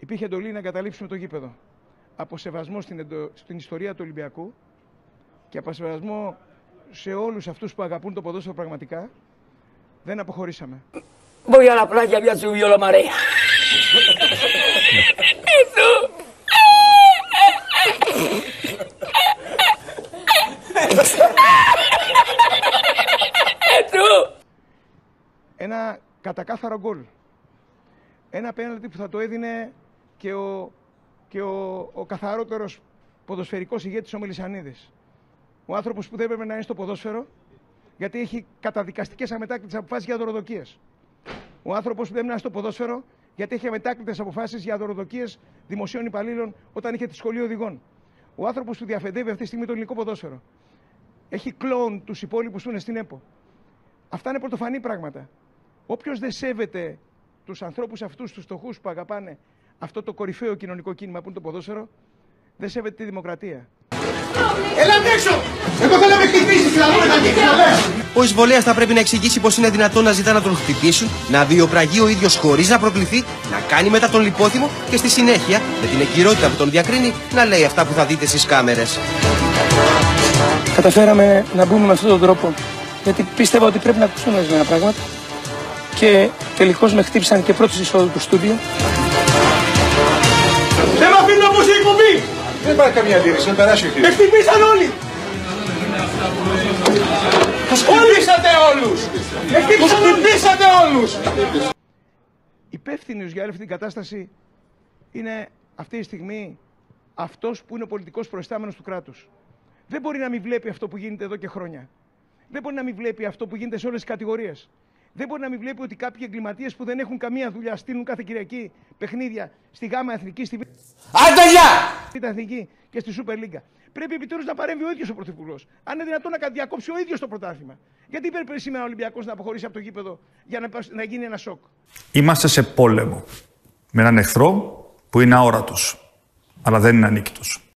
υπήρχε εντολή να εγκαταλείψουμε το γήπεδο. Από σεβασμό στην ιστορία του Ολυμπιακού και από σεβασμό σε όλους αυτούς που αγαπούν το ποδόσφαιρο πραγματικά, δεν αποχωρήσαμε. Voy a la playa, había subido la marea. Ένα κατακάθαρο γκολ. Ένα πέναλτι που θα το έδινε και ο καθαρότερος ποδοσφαιρικός ηγέτης ο Μελισσανίδης. Ο άνθρωπος που δεν έπρεπε να είναι στο ποδόσφαιρο, γιατί έχει καταδικαστικές αμετάκλητες αποφάσεις για δωροδοκίες. Ο άνθρωπος που δεν είναι στο ποδόσφαιρο, γιατί έχει αμετάκλητες αποφάσεις για δωροδοκίες δημοσίων υπαλλήλων όταν είχε τη σχολή οδηγών. Ο άνθρωπος που διαφεντεύει αυτή τη στιγμή το ελληνικό ποδόσφαιρο. Έχει κλόουν τους υπόλοιπους που είναι στην ΕΠΟ. Αυτά είναι πρωτοφανή πράγματα. Όποιος δεν σέβεται τους ανθρώπους αυτούς, τους φτωχούς που αγαπάνε αυτό το κορυφαίο κοινωνικό κίνημα που είναι το ποδόσφαιρο, δεν σέβεται τη δημοκρατία. Έλα έξω! Εγώ θέλω να με χτυπήσεις, να δούμε τα κύματα. Ο εισβολέας θα πρέπει να εξηγήσει πως είναι δυνατόν να ζητά να τον χτυπήσουν, να βιοπραγεί ο ίδιος χωρίς να προκληθεί, να κάνει μετά τον λιπόθυμο και στη συνέχεια, με την εγκυρότητα που τον διακρίνει, να λέει αυτά που θα δείτε στις κάμερες. Καταφέραμε να μπούμε με αυτόν τον τρόπο, γιατί πίστευα ότι πρέπει να ακουστούν ορισμένα πράγματα και τελικώς με χτύπησαν και πρώτης εισόδου του στούντιο. Δεν με αφήνω να πω σε εκπομπή! Δεν υπάρχει καμία αντίρρηση, να περάσει ο κύριος. Με χτυπήσαν όλοι! Χτυπήσατε όλους! Τους χτυπήσατε όλους! Υπεύθυνος για όλη αυτή την κατάσταση είναι αυτή τη στιγμή αυτός που είναι ο πολιτικός προϊστάμενος του κράτους. Δεν μπορεί να μην βλέπει αυτό που γίνεται εδώ και χρόνια. Δεν μπορεί να μην βλέπει αυτό που γίνεται σε όλες τις κατηγορίες. Δεν μπορεί να μην βλέπει ότι κάποιοι εγκληματίες που δεν έχουν καμία δουλειά στείλουν κάθε Κυριακή παιχνίδια στη ΓΑΜΑ Εθνική, στη Β' Εθνική και στη Σούπερ Λίγκα. Πρέπει επιτέλους να παρέμβει ο ίδιος ο Πρωθυπουργός. Αν είναι δυνατόν να διακόψει ο ίδιος το πρωτάθλημα. Γιατί πρέπει σήμερα ο Ολυμπιακός να αποχωρήσει από το γήπεδο για να γίνει ένα σοκ. Είμαστε σε πόλεμο με έναν εχθρό που είναι αόρατος, αλλά δεν είναι ανίκητος.